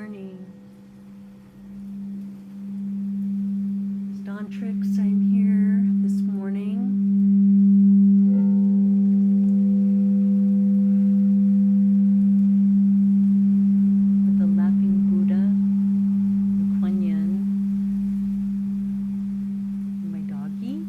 morning. It's Dawn Tricks. I'm here this morning. With the Laughing Buddha and Kuan Yin and my doggie.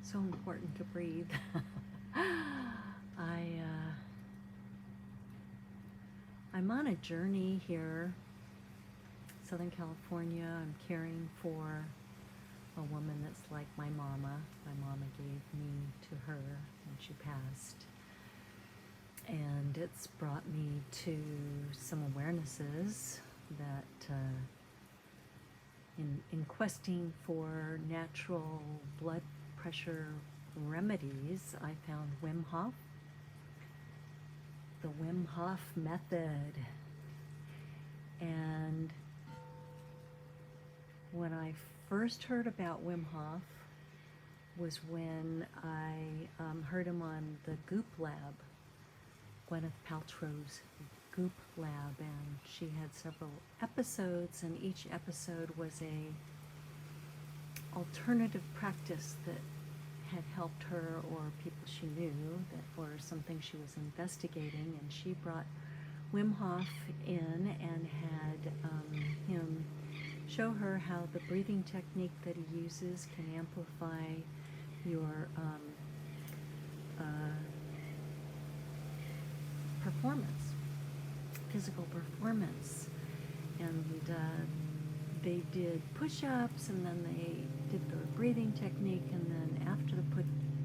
So important to breathe. I'm on a journey here, Southern California. I'm caring for a woman that's like my mama. My mama gave me to her when she passed. And it's brought me to some awarenesses that in questing for natural blood pressure remedies, I found Wim Hof, the Wim Hof method. And when I first heard about Wim Hof was when I heard him on the Goop Lab, Gwyneth Paltrow's Goop Lab, and she had several episodes, and each episode was a alternative practice that had helped her or people she knew that, or something she was investigating. And she brought Wim Hof in and had him show her how the breathing technique that he uses can amplify your performance, physical performance. And they did push-ups, and then they did the breathing technique, and then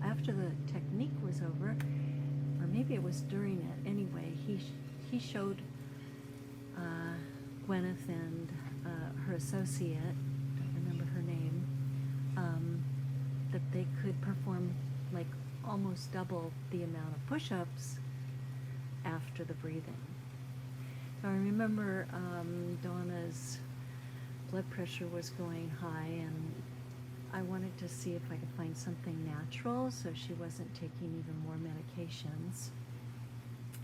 after the technique was over, or maybe it was during it, anyway, he showed Gwyneth and her associate, don't remember her name, that they could perform like almost double the amount of push-ups after the breathing. So I remember Donna's blood pressure was going high, and I wanted to see if I could find something natural so she wasn't taking even more medications.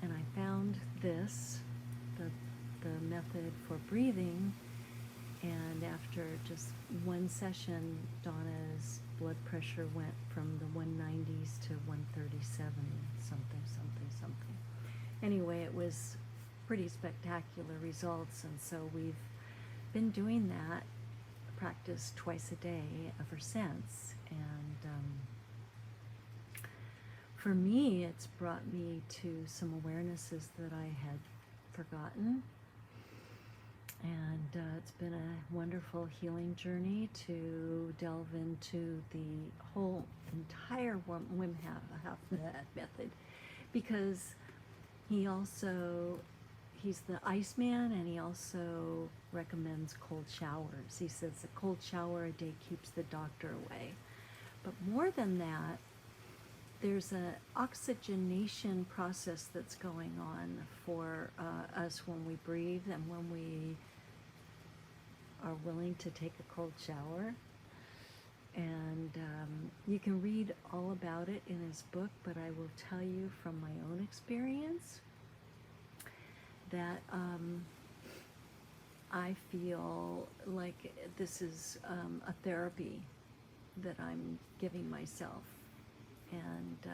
And I found this, the method for breathing, and after just one session, Donna's blood pressure went from the 190s to 137, something. Anyway, it was pretty spectacular results, and so we've been doing that practice twice a day ever since. And for me, it's brought me to some awarenesses that I had forgotten, and it's been a wonderful healing journey to delve into the whole entire Wim Hof method, because he's the Iceman, and he also recommends cold showers. He says a cold shower a day keeps the doctor away. But more than that, there's an oxygenation process that's going on for us when we breathe and when we are willing to take a cold shower. And you can read all about it in his book, but I will tell you from my own experience that I feel like this is a therapy that I'm giving myself, and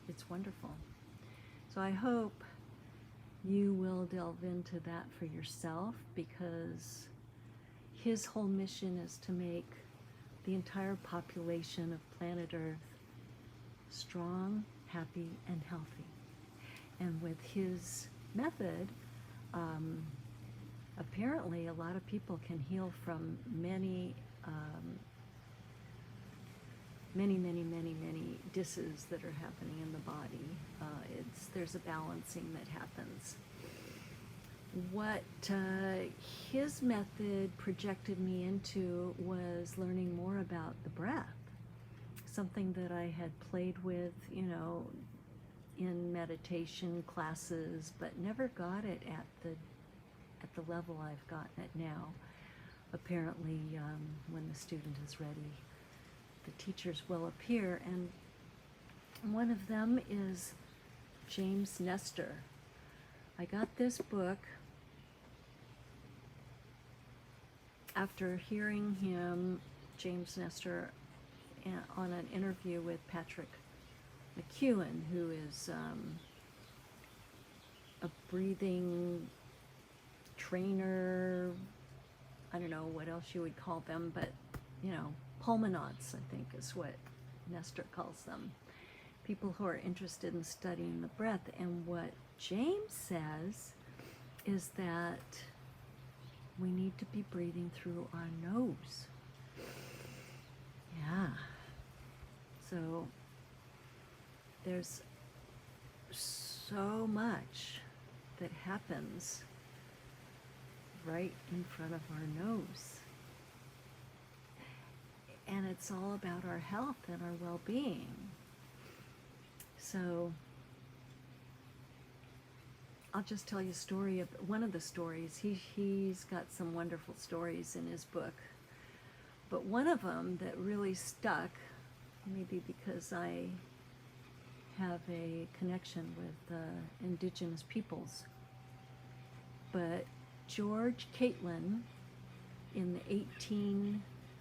it's wonderful. So I hope you will delve into that for yourself, because his whole mission is to make the entire population of planet Earth strong, happy, and healthy. And with his method, apparently a lot of people can heal from many disses that are happening in the body. There's a balancing that happens. what his method projected me into was learning more about the breath, something that I had played with, in meditation classes, but never got it at the level I've gotten it now. Apparently, when the student is ready, the teachers will appear, and one of them is James Nestor. I got this book after hearing him, James Nestor, on an interview with Patrick McKeown, who is a breathing trainer. I don't know what else you would call them, but pulmonauts, I think is what Nestor calls them. People who are interested in studying the breath. And what James says is that we need to be breathing through our nose. Yeah. So there's so much that happens right in front of our nose. And it's all about our health and our well-being. So I'll just tell you a story of one of the stories. He's got some wonderful stories in his book. But one of them that really stuck, maybe because I have a connection with indigenous peoples, but George Catlin in the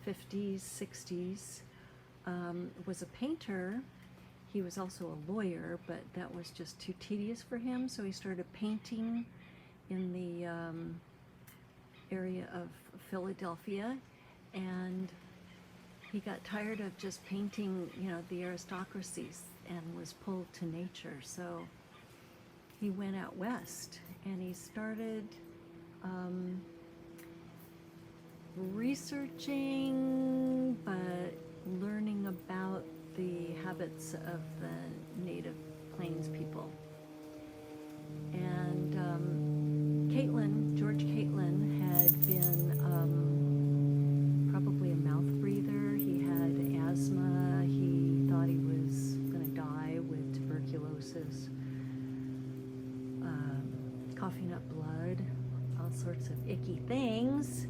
1850s, 60s, was a painter. He was also a lawyer, but that was just too tedious for him, so he started painting in the area of Philadelphia, and he got tired of just painting, the aristocracies, and was pulled to nature. So he went out west, and he started researching, but learning about the habits of the native plains people. And George Catlin had been probably a mouth breather. He had asthma. He thought he was going to die with tuberculosis, coughing up blood, all sorts of icky things.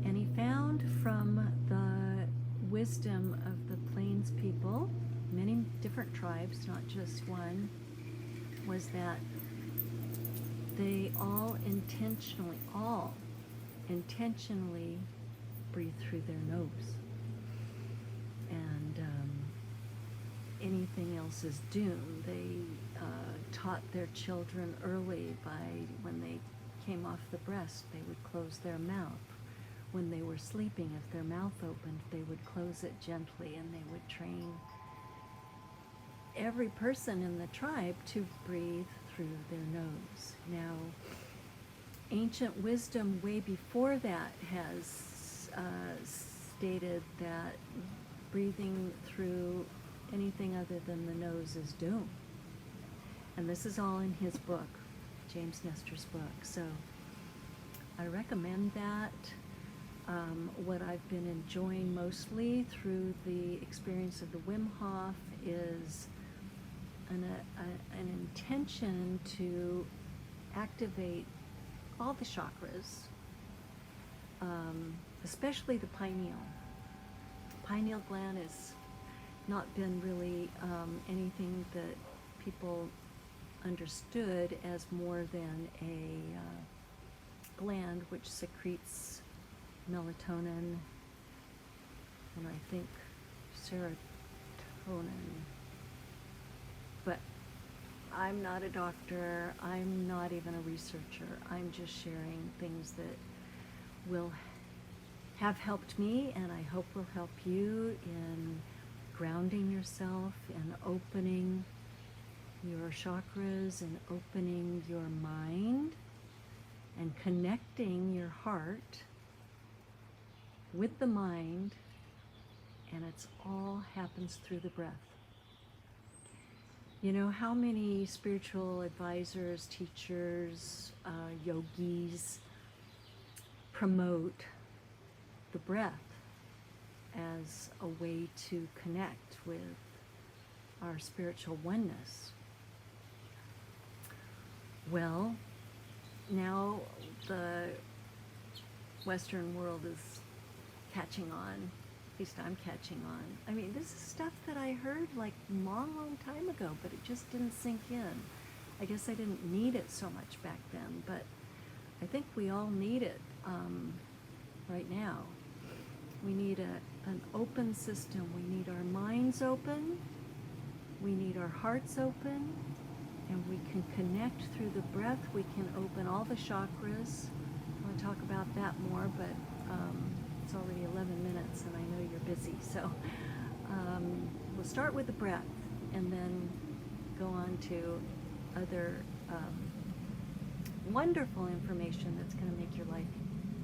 And he found from the wisdom of the plains people, many different tribes, not just one, was that they all intentionally breathe through their nose. And anything else is doomed. They taught their children early when they came off the breast, they would close their mouth. When they were sleeping, if their mouth opened, they would close it gently, and they would train every person in the tribe to breathe through their nose. Now, ancient wisdom way before that has stated that breathing through anything other than the nose is doom. And this is all in his book, James Nestor's book. So I recommend that. What I've been enjoying mostly through the experience of the Wim Hof is an intention to activate all the chakras, especially the pineal. Pineal gland has not been really anything that people understood as more than a gland which secretes melatonin and I think serotonin. But I'm not a doctor, I'm not even a researcher, I'm just sharing things that will have helped me and I hope will help you in grounding yourself and opening your chakras and opening your mind and connecting your heart with the mind, and it's all happens through the breath. You know, how many spiritual advisors, teachers, yogis promote the breath as a way to connect with our spiritual oneness? Well, now the Western world is catching on. At least I'm catching on. I mean, this is stuff that I heard like long time ago, but it just didn't sink in. I guess I didn't need it so much back then, but I think we all need it right now. We need an open system. We need our minds open. We need our hearts open. And we can connect through the breath. We can open all the chakras. I want to talk about that more, but it's already 11 minutes and I know you're busy. So we'll start with the breath and then go on to other wonderful information that's going to make your life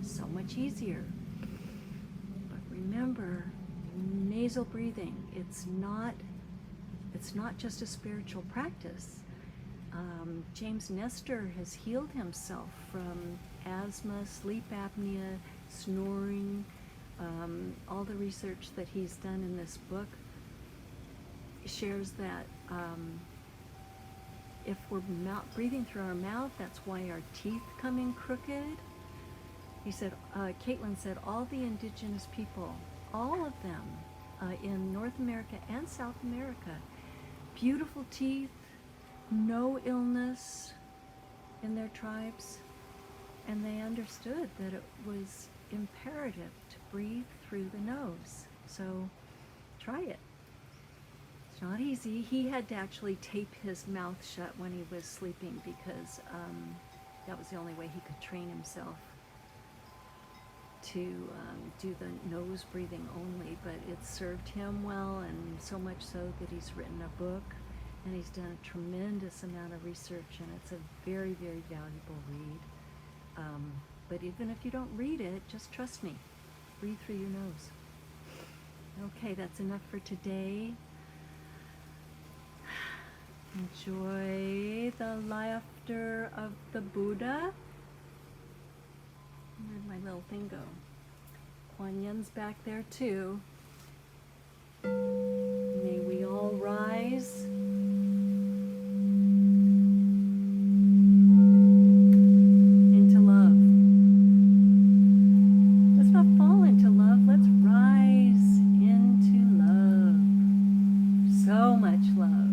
so much easier. But remember, nasal breathing, it's not just a spiritual practice. James Nestor has healed himself from asthma, sleep apnea, snoring. All the research that he's done in this book shares that if we're breathing through our mouth, that's why our teeth come in crooked. He said, Caitlin said, all the indigenous people, all of them in North America and South America, beautiful teeth, no illness in their tribes, and they understood that it was imperative to breathe through the nose. So try it. It's not easy. He had to actually tape his mouth shut when he was sleeping because that was the only way he could train himself to do the nose breathing only, but it served him well, and so much so that he's written a book. And he's done a tremendous amount of research, and it's a very, very valuable read. But even if you don't read it, just trust me. Breathe through your nose. Okay, that's enough for today. Enjoy the laughter of the Buddha. Where'd my little thing go? Kuan Yin's back there too. May we all rise into love. Let's not fall into love. Let's rise into love. So much love.